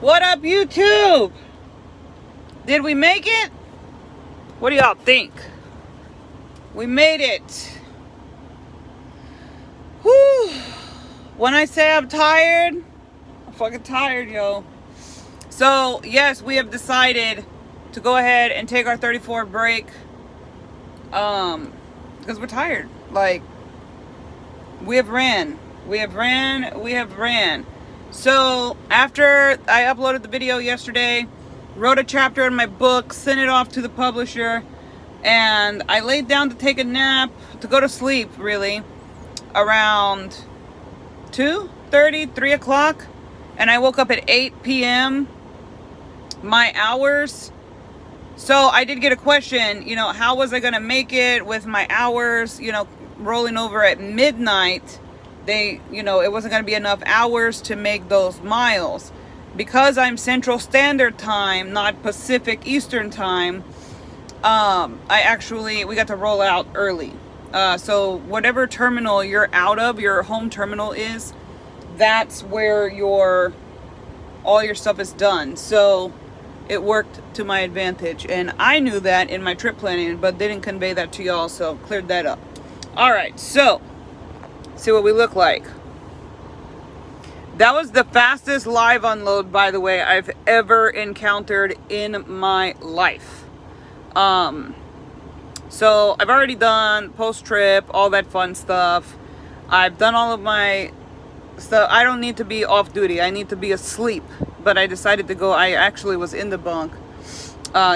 What up, YouTube? Did we make it? What do y'all think? We made it. Whew. When I say I'm tired, I'm fucking tired, yo. So, yes, we have decided to go ahead and take our 34 break. Because we're tired. Like, we have ran. So, after I uploaded the video yesterday, wrote a chapter in my book, sent it off to the publisher, and I laid down to take a nap, to go to sleep, really, around 2:30, 3 o'clock, and I woke up at 8 p.m., my hours. So I did get a question, how was I going to make it with my hours, rolling over at midnight? It wasn't going to be enough hours to make those miles. Because I'm Central Standard Time, not Pacific Eastern Time, we got to roll out early. So whatever terminal you're out of, your home terminal is, that's where all your stuff is done. So it worked to my advantage. And I knew that in my trip planning, but didn't convey that to y'all, so cleared that up. All right, so see what we look like. That was the fastest live unload, by the way, I've ever encountered in my life. So I've already done post-trip, all that fun stuff. I've done all of my stuff. I don't need to be off duty. I need to be asleep. But I decided to go. I actually was in the bunk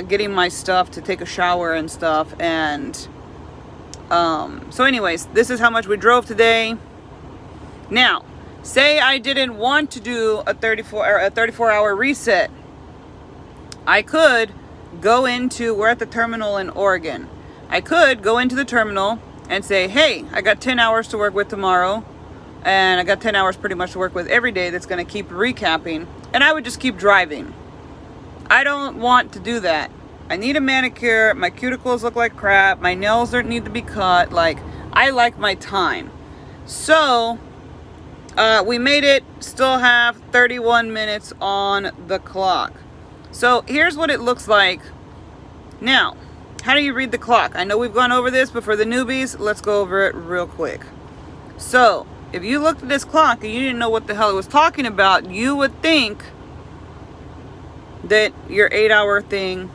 getting my stuff to take a shower and stuff. And so anyways, this is how much we drove today. Now, say I didn't want to do a 34-hour reset. I could go we're at the terminal in Oregon. I could go into the terminal and say, hey, I got 10 hours to work with tomorrow. And I got 10 hours pretty much to work with every day. That's going to keep recapping. And I would just keep driving. I don't want to do that. I need a manicure. My cuticles look like crap. My nails don't need to be cut. I like my time. So we made it. Still have 31 minutes on the clock. So here's what it looks like. Now, how do you read the clock? I know we've gone over this, but for the newbies, let's go over it real quick. So if you looked at this clock and you didn't know what the hell it was talking about, you would think that your 8-hour thing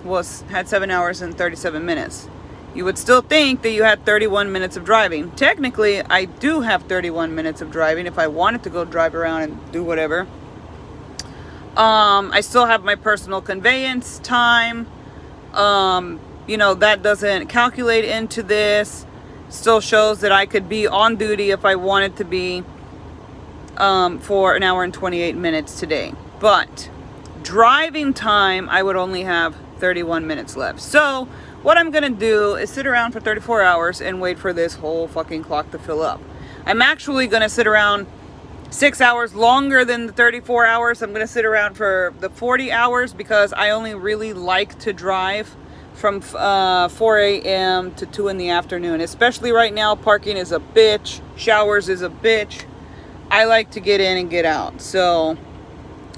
had 7 hours and 37 minutes. You would still think that you had 31 minutes of driving. Technically, I do have 31 minutes of driving if I wanted to go drive around and do whatever. I still have my personal conveyance time. That doesn't calculate into this. Still shows that I could be on duty if I wanted to be for 1 hour and 28 minutes today. But driving time, I would only have 31 minutes left. So what I'm going to do is sit around for 34 hours and wait for this whole fucking clock to fill up. I'm actually going to sit around 6 hours longer than the 34 hours. I'm going to sit around for the 40 hours because I only really like to drive from 4 a.m. to 2 in the afternoon. Especially right now, parking is a bitch. Showers is a bitch. I like to get in and get out. So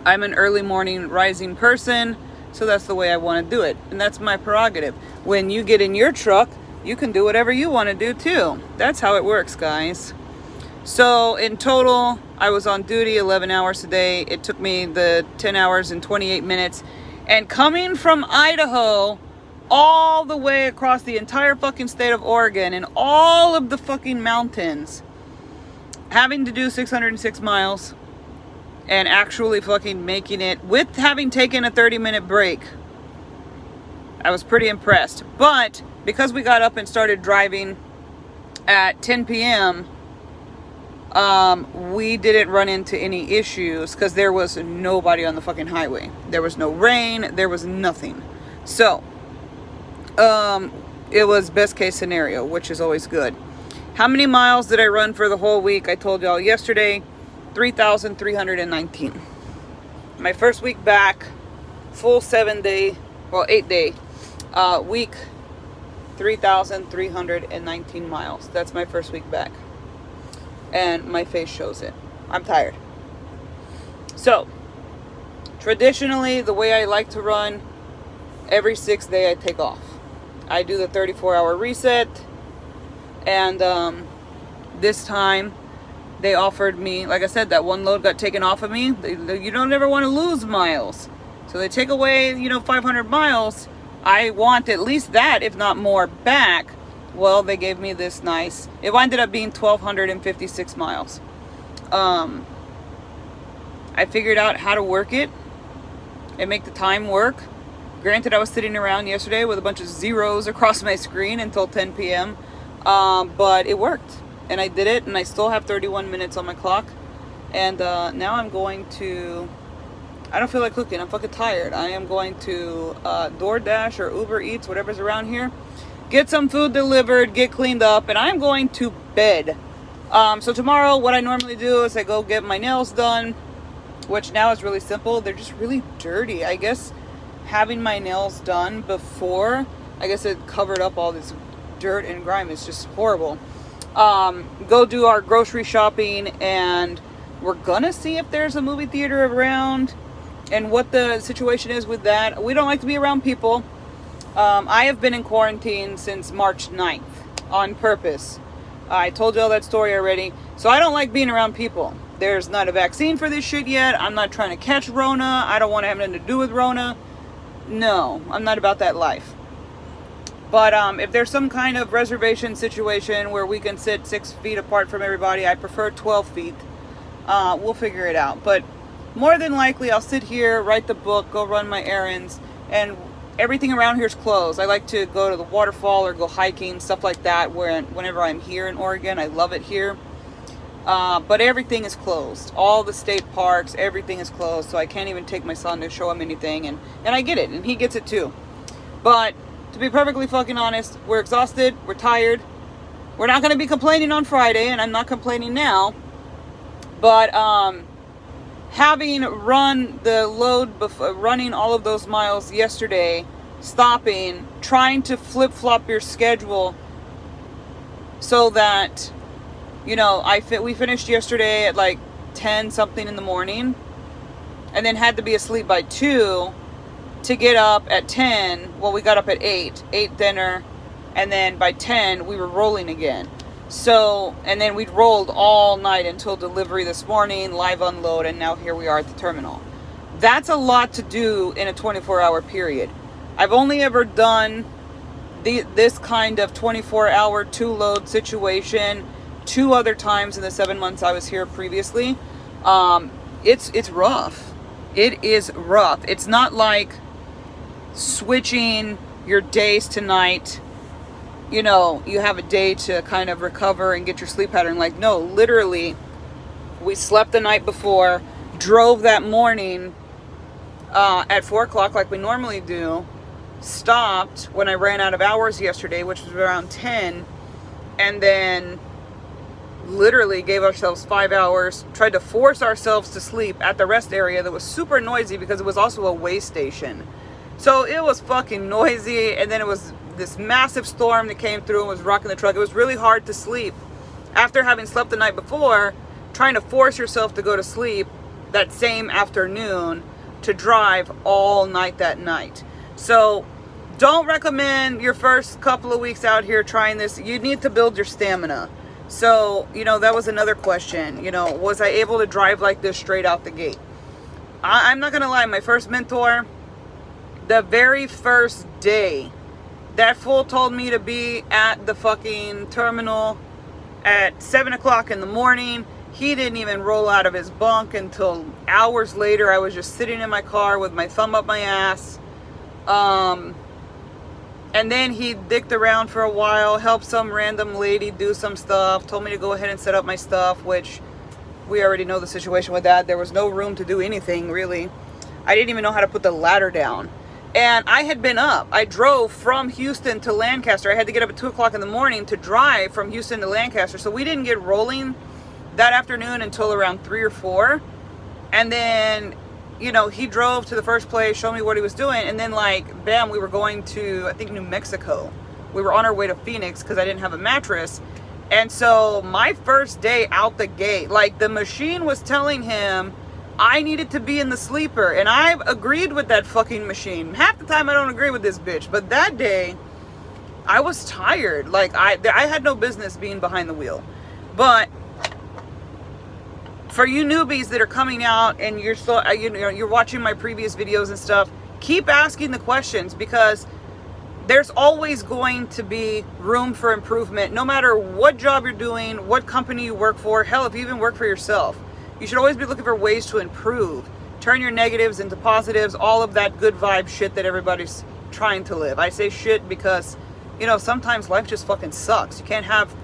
I'm an early morning rising person. So that's the way I want to do it. And that's my prerogative. When you get in your truck, you can do whatever you want to do too. That's how it works, guys. So in total, I was on duty 11 hours a day. It took me the 10 hours and 28 minutes. And coming from Idaho all the way across the entire fucking state of Oregon and all of the fucking mountains, having to do 606 miles and actually fucking making it with having taken a 30-minute break, I was pretty impressed. But because we got up and started driving at 10 p.m., we didn't run into any issues because there was nobody on the fucking highway. There was no rain. There was nothing. So it was best case scenario, which is always good. How many miles did I run for the whole week? I told y'all yesterday, 3,319. My first week back, full 8-day week, 3,319 miles. That's my first week back. And my face shows it. I'm tired. So, Traditionally, the way I like to run, every 6th day I take off. I do the 34-hour reset, and this time they offered me, like I said, that one load got taken off of me. You don't ever want to lose miles. So they take away, 500 miles. I want at least that, if not more, back. Well, they gave me this nice, it ended up being 1,256 miles. I figured out how to work it and make the time work. Granted, I was sitting around yesterday with a bunch of zeros across my screen until 10 p.m. But it worked. And I did it, and I still have 31 minutes on my clock. And now I'm going to... I don't feel like cooking. I'm fucking tired. I am going to DoorDash or Uber Eats, whatever's around here. Get some food delivered, get cleaned up, and I'm going to bed. So tomorrow, what I normally do is I go get my nails done, which now is really simple. They're just really dirty. I guess having my nails done before, I guess it covered up all this dirt and grime. It's just horrible. Go do our grocery shopping, and we're gonna see if there's a movie theater around and what the situation is with that. We don't like to be around people. I have been in quarantine since March 9th on purpose. I told you all that story already. So I don't like being around people. There's not a vaccine for this shit yet. I'm not trying to catch Rona. I don't want to have anything to do with Rona. No, I'm not about that life. But if there's some kind of reservation situation where we can sit 6 feet apart from everybody, I prefer 12 feet. We'll figure it out. But more than likely, I'll sit here, write the book, go run my errands, and everything around here is closed. I like to go to the waterfall or go hiking, stuff like that, whenever I'm here in Oregon. I love it here. But everything is closed. All the state parks, everything is closed. So I can't even take my son to show him anything. And I get it. And he gets it too. But to be perfectly fucking honest, we're exhausted. We're tired. We're not going to be complaining on Friday. And I'm not complaining now. But having run the load, running all of those miles yesterday, stopping, trying to flip-flop your schedule so that, we finished yesterday at like 10 something in the morning, and then had to be asleep by 2 to get up at 10. Well, we got up at 8 dinner, and then by 10 we were rolling again. So, and then we'd rolled all night until delivery this morning, live unload, and now here we are at the terminal. That's a lot to do in a 24-hour period. I've only ever done this kind of 24-hour 2-load situation 2 other times in the 7 months I was here previously. It's rough. It is rough. It's not like switching your days to night. You have a day to kind of recover and get your sleep pattern. Like, no, literally, we slept the night before, drove that morning at 4 o'clock like we normally do, stopped when I ran out of hours yesterday, which was around 10, and then literally gave ourselves 5 hours, tried to force ourselves to sleep at the rest area that was super noisy because it was also a way station. So it was fucking noisy, and then it was this massive storm that came through and was rocking the truck. It was really hard to sleep. After having slept the night before, trying to force yourself to go to sleep that same afternoon to drive all night that night. So don't recommend your first couple of weeks out here trying this. You need to build your stamina. So, that was another question. Was I able to drive like this straight out the gate? I'm not going to lie. My first mentor, the very first day, that fool told me to be at the fucking terminal at 7 o'clock in the morning. He didn't even roll out of his bunk until hours later. I was just sitting in my car with my thumb up my ass. And then he dicked around for a while, helped some random lady do some stuff, told me to go ahead and set up my stuff, which we already know the situation with that. There was no room to do anything, really. I didn't even know how to put the ladder down. And I had been up. I drove from Houston to Lancaster. I had to get up at 2 o'clock in the morning to drive from Houston to Lancaster. So we didn't get rolling that afternoon until around 3 or 4. And then, he drove to the first place, showed me what he was doing. And then, bam, we were going to, I think, New Mexico. We were on our way to Phoenix because I didn't have a mattress. And so my first day out the gate, the machine was telling him I needed to be in the sleeper, and I agreed with that fucking machine. Half the time I don't agree with this bitch, but that day I was tired. Like I had no business being behind the wheel. But for you newbies that are coming out and you're still, you're watching my previous videos and stuff, keep asking the questions, because there's always going to be room for improvement, no matter what job you're doing, what company you work for. Hell, if you even work for yourself, you should always be looking for ways to improve. Turn your negatives into positives, all of that good vibe shit that everybody's trying to live. I say shit because, sometimes life just fucking sucks. You can't have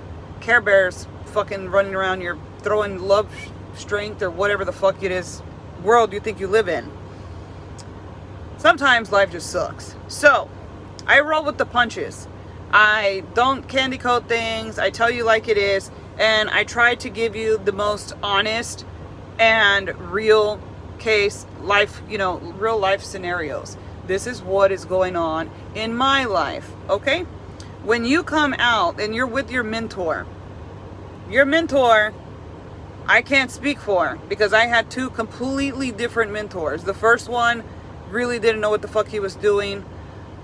Care Bears fucking running around your throwing love, strength, or whatever the fuck it is world you think you live in. Sometimes life just sucks. So I roll with the punches. I don't candy coat things. I tell you like it is, and I try to give you the most honest and real case life, real life scenarios. This is what is going on in my life. Okay, when you come out and you're with your mentor I can't speak for, because I had two completely different mentors. The first one really didn't know what the fuck he was doing,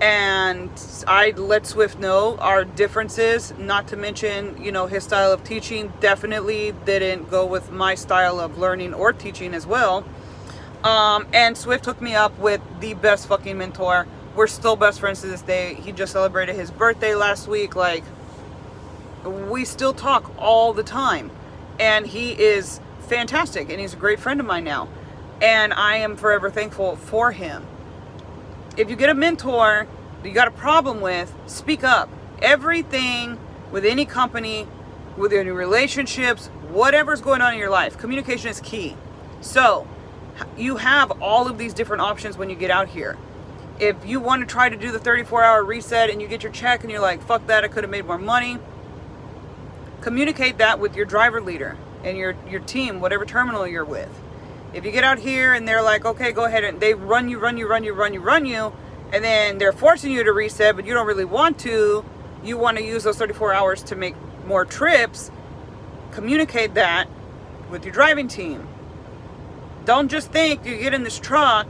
and I let Swift know our differences, not to mention, his style of teaching definitely didn't go with my style of learning or teaching as well. And Swift hooked me up with the best fucking mentor. We're still best friends to this day. He just celebrated his birthday last week. Like, we still talk all the time. And he is fantastic, and he's a great friend of mine now. And I am forever thankful for him. If you get a mentor that you got a problem with, speak up. Everything with any company, with any relationships, whatever's going on in your life, communication is key. So you have all of these different options when you get out here. If you want to try to do the 34-hour reset and you get your check and you're like, fuck that, I could have made more money, communicate that with your driver leader and your team, whatever terminal you're with. If you get out here and they're like, okay, go ahead, and they run you, and then they're forcing you to reset, but you don't really want to, you want to use those 34 hours to make more trips, communicate that with your driving team. Don't just think you get in this truck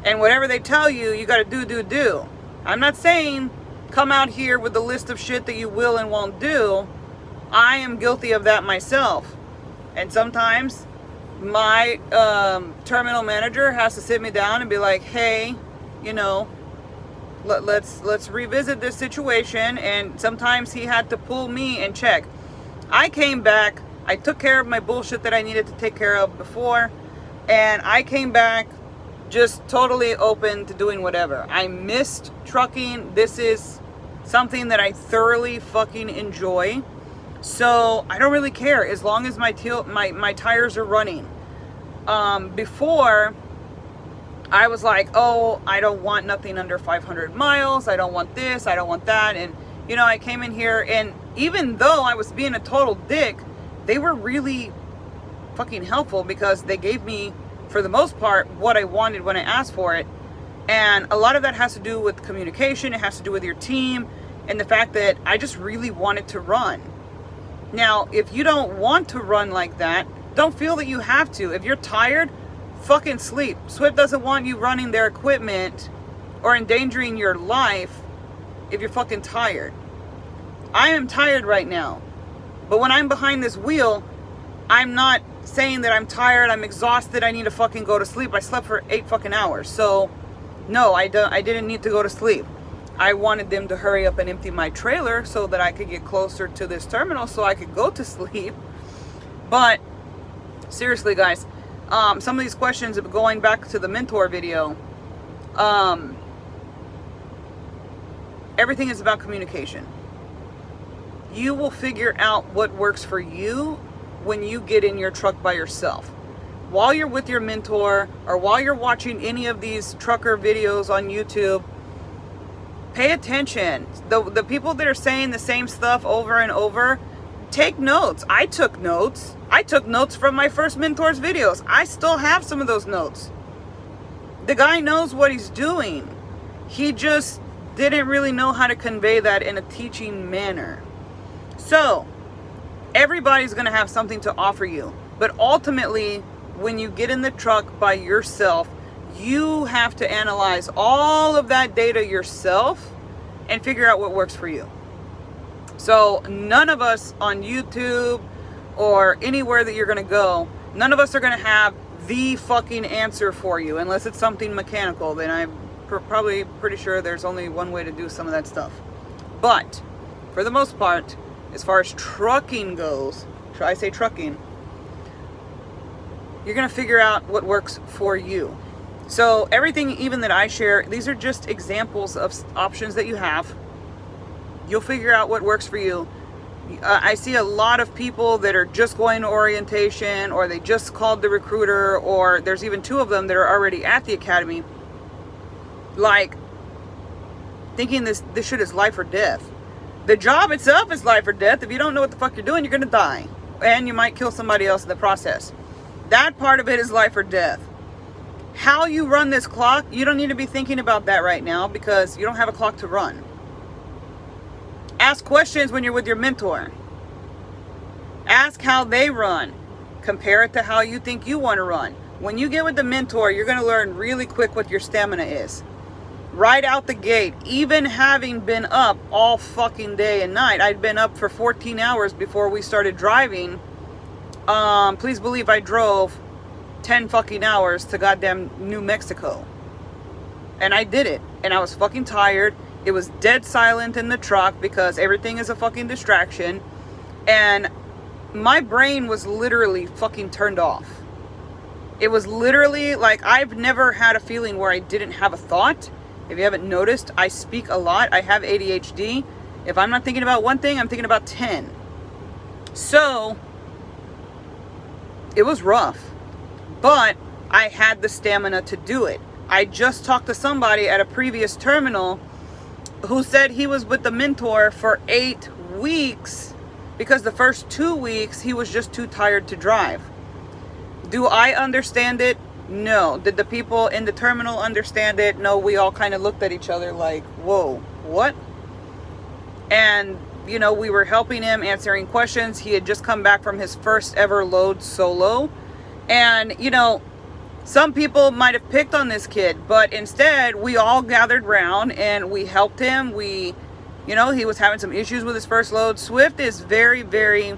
and whatever they tell you, you got to do. I'm not saying come out here with a list of shit that you will and won't do. I am guilty of that myself. And sometimes my terminal manager has to sit me down and be like, hey, let's revisit this situation. And sometimes he had to pull me and check. I came back, I took care of my bullshit that I needed to take care of before, and I came back just totally open to doing whatever. I missed trucking. This is something that I thoroughly fucking enjoy. So I don't really care as long as my tires are running. Before, I was like, oh, I don't want nothing under 500 miles. I don't want this. I don't want that. And, I came in here, and even though I was being a total dick, they were really fucking helpful, because they gave me, for the most part, what I wanted when I asked for it. And a lot of that has to do with communication. It has to do with your team and the fact that I just really wanted to run. Now, if you don't want to run like that, don't feel that you have to. If you're tired, fucking sleep. Swift doesn't want you running their equipment or endangering your life if you're fucking tired. I am tired right now. But when I'm behind this wheel, I'm not saying that I'm tired, I'm exhausted, I need to fucking go to sleep. I slept for 8 fucking hours. So, no, I didn't need to go to sleep. I wanted them to hurry up and empty my trailer so that I could get closer to this terminal so I could go to sleep. But seriously, guys, some of these questions, going back to the mentor video, everything is about communication. You will figure out what works for you when you get in your truck by yourself. While you're with your mentor, or while you're watching any of these trucker videos on YouTube, pay attention. The people that are saying the same stuff over and over, take notes. I took notes. I took notes from my first mentor's videos. I still have some of those notes. The guy knows what he's doing. He just didn't really know how to convey that in a teaching manner. So, everybody's going to have something to offer you. But ultimately, when you get in the truck by yourself, you have to analyze all of that data yourself and figure out what works for you. So none of us on YouTube or anywhere that you're going to go, none of us are going to have the fucking answer for you, unless it's something mechanical. Then I'm probably pretty sure there's only one way to do some of that stuff. But for the most part, as far as trucking goes, should I say trucking, you're going to figure out what works for you. So everything even that I share, these are just examples of options that you have. You'll figure out what works for you. I see a lot of people that are just going to orientation, or they just called the recruiter, or there's even 2 of them that are already at the academy, like thinking this shit is life or death. The job itself is life or death. If you don't know what the fuck you're doing, you're gonna die, and you might kill somebody else in the process. That part of it is life or death. How you run this clock, you don't need to be thinking about that right now, because you don't have a clock to run. Ask questions when you're with your mentor. Ask how they run. Compare it to how you think you want to run. When you get with the mentor, you're going to learn really quick what your stamina is. Right out the gate, even having been up all fucking day and night, I'd been up for 14 hours before we started driving. Please believe I drove 10 fucking hours to goddamn New Mexico. And I did it. And I was fucking tired. It was dead silent in the truck because everything is a fucking distraction. And my brain was literally fucking turned off. It was literally like, I've never had a feeling where I didn't have a thought. If you haven't noticed, I speak a lot. I have ADHD. If I'm not thinking about one thing, I'm thinking about 10. So it was rough, but I had the stamina to do it. I just talked to somebody at a previous terminal who said he was with the mentor for 8 weeks because the first 2 weeks he was just too tired to drive. Do I understand it? No. Did the people in the terminal understand it? No, we all kind of looked at each other like, whoa, what? And, you know, we were helping him, answering questions. He had just come back from his first ever load solo. And, you know, some people might have picked on this kid, but instead we all gathered round and we helped him. You know, he was having some issues with his first load. Swift is very, very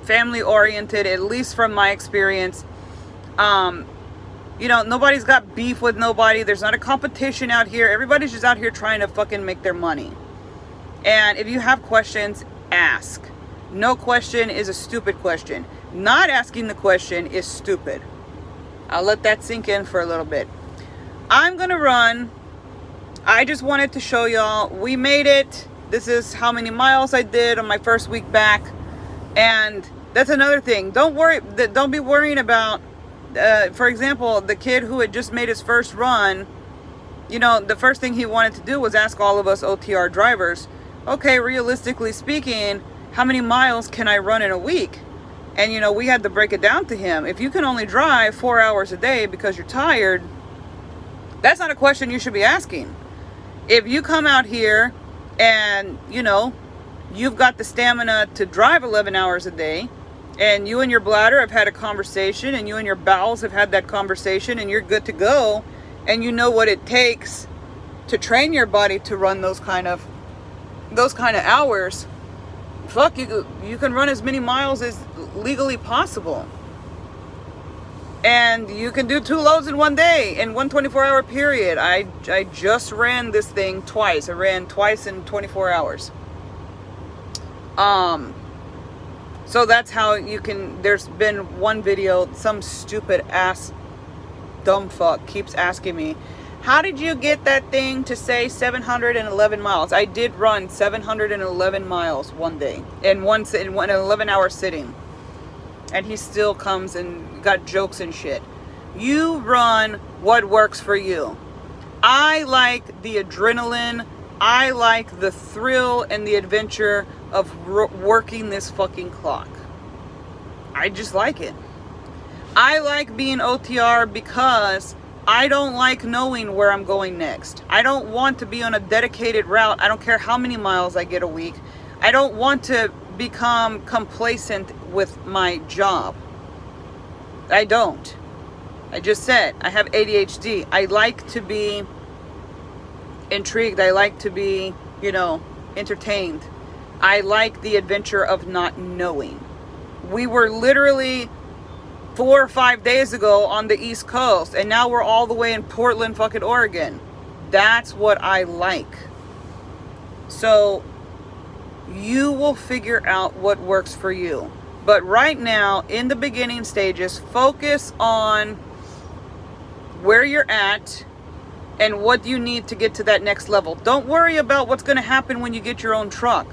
family oriented, at least from my experience. You know, nobody's got beef with nobody. There's not a competition out here. Everybody's just out here trying to fucking make their money. And if you have questions, ask. No question is a stupid question. Not asking the question is stupid. I'll let that sink in for a little bit. I'm gonna run. I just wanted to show y'all we made it. This is how many miles I did on my first week back. And that's another thing. Don't be worrying about, for example, the kid who had just made his first run. You know, the first thing he wanted to do was ask all of us OTR drivers, okay, realistically speaking, how many miles can I run in a week? And, you know, we had to break it down to him. If you can only drive 4 hours a day because you're tired, that's not a question you should be asking. If you come out here and, you know, you've got the stamina to drive 11 hours a day, and you and your bladder have had a conversation, and you and your bowels have had that conversation, and you're good to go, and you know what it takes to train your body to run those kind of hours, fuck, you can run as many miles as legally possible. And you can do 2 loads in one day, in one 24-hour period. I just ran this thing twice. I ran twice in 24 hours. So that's how you can, there's been one video, some stupid ass dumb fuck keeps asking me, how did you get that thing to say 711 miles? I did run 711 miles one day in an 11-hour sitting. And he still comes and got jokes and shit. You run what works for you. I like the adrenaline. I like the thrill and the adventure of working this fucking clock. I just like it. I like being OTR because I don't like knowing where I'm going next. I don't want to be on a dedicated route. I don't care how many miles I get a week. I don't want to become complacent with my job. I don't. I just said I have ADHD. I like to be intrigued. I like to be, entertained. I like the adventure of not knowing. We were literally 4 or 5 days ago on the East Coast, and now we're all the way in Portland, fucking Oregon. That's what I like. So you will figure out what works for you. But right now, in the beginning stages, focus on where you're at and what you need to get to that next level. Don't worry about what's going to happen when you get your own truck.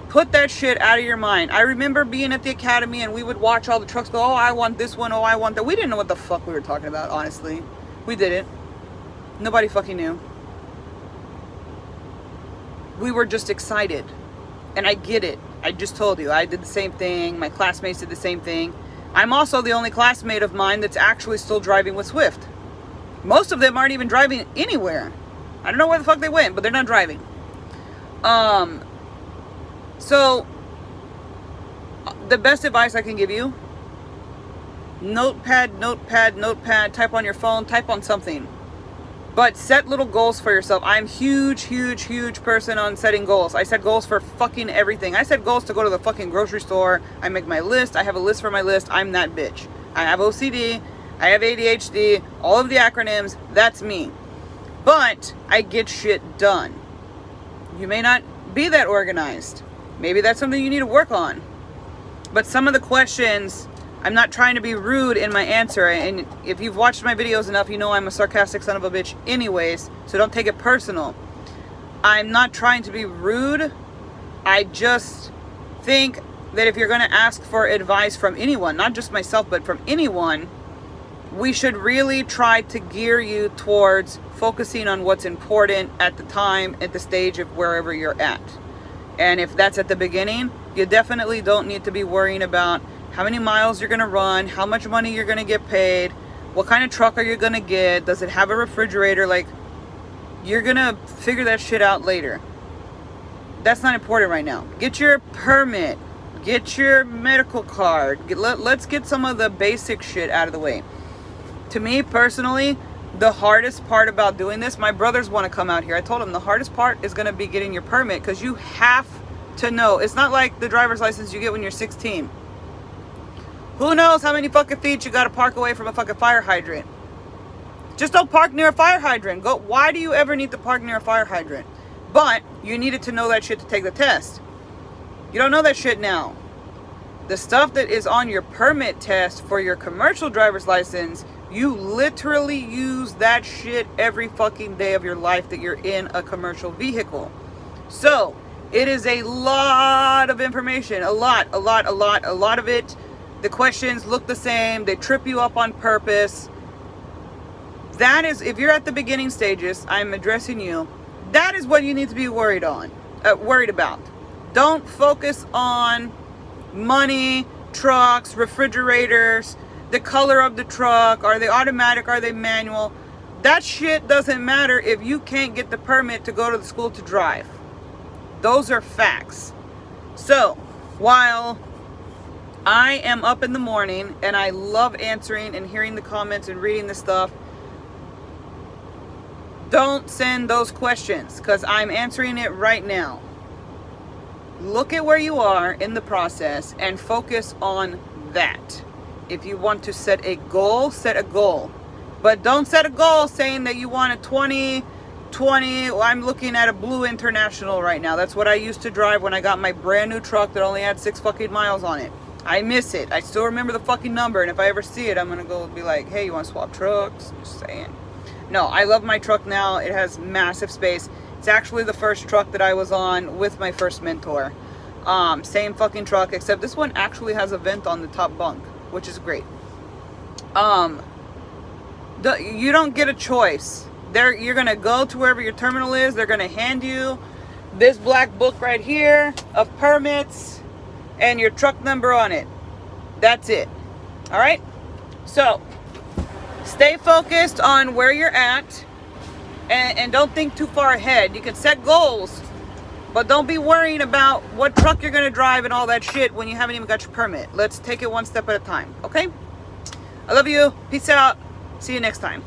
Put that shit out of your mind. I remember being at the academy and we would watch all the trucks go, oh, I want this one, oh, I want that. We didn't know what the fuck we were talking about, honestly. We didn't. Nobody fucking knew. We were just excited. And I get it. I just told you. I did the same thing. My classmates did the same thing. I'm also the only classmate of mine that's actually still driving with Swift. Most of them aren't even driving anywhere. I don't know where the fuck they went, but they're not driving. So, the best advice I can give you, notepad, type on your phone, type on something. But set little goals for yourself. I'm huge person on setting goals. I set goals for fucking everything. I set goals to go to the fucking grocery store. I make my list. I have a list for my list. I'm that bitch. I have OCD. I have ADHD. All of the acronyms. That's me. But I get shit done. You may not be that organized. Maybe that's something you need to work on. But some of the questions, I'm not trying to be rude in my answer. And if you've watched my videos enough, you know I'm a sarcastic son of a bitch anyways. So don't take it personal. I'm not trying to be rude. I just think that if you're going to ask for advice from anyone, not just myself, but from anyone, we should really try to gear you towards focusing on what's important at the time, at the stage of wherever you're at. And if that's at the beginning, you definitely don't need to be worrying about how many miles you're going to run, how much money you're going to get paid, what kind of truck are you going to get, does it have a refrigerator? Like, you're going to figure that shit out later. That's not important right now. Get your permit, get your medical card, let's get some of the basic shit out of the way. To me personally, the hardest part about doing this, my brothers want to come out here. I told them the hardest part is going to be getting your permit, because you have to know. It's not like the driver's license you get when you're 16. Who knows how many fucking feet you got to park away from a fucking fire hydrant? Just don't park near a fire hydrant. Why do you ever need to park near a fire hydrant? But you needed to know that shit to take the test. You don't know that shit now. The stuff that is on your permit test for your commercial driver's license, you literally use that shit every fucking day of your life that you're in a commercial vehicle. So, it is a lot of information. A lot of it. The questions look the same. They trip you up on purpose. That is, if you're at the beginning stages, I'm addressing you. That is what you need to be worried about. Don't focus on money, trucks, refrigerators, the color of the truck. Are they automatic? Are they manual? That shit doesn't matter if you can't get the permit to go to the school to drive. Those are facts. So, while I am up in the morning and I love answering and hearing the comments and reading the stuff, don't send those questions, because I'm answering it right now. Look at where you are in the process and focus on that. If you want to set a goal, set a goal. But don't set a goal saying that you want a 20. I'm looking at a Blue International right now. That's what I used to drive when I got my brand new truck that only had 6 fucking miles on it. I miss it. I still remember the fucking number. And if I ever see it, I'm going to go be like, hey, you want to swap trucks? Just saying. No, I love my truck now. It has massive space. It's actually the first truck that I was on with my first mentor. Same fucking truck, except this one actually has a vent on the top bunk, which is great. You don't get a choice. You're going to go to wherever your terminal is. They're going to hand you this black book right here of permits and your truck number on it. That's it. All right? So, stay focused on where you're at and don't think too far ahead. You can set goals, but don't be worrying about what truck you're going to drive and all that shit when you haven't even got your permit. Let's take it one step at a time, okay? I love you. Peace out. See you next time.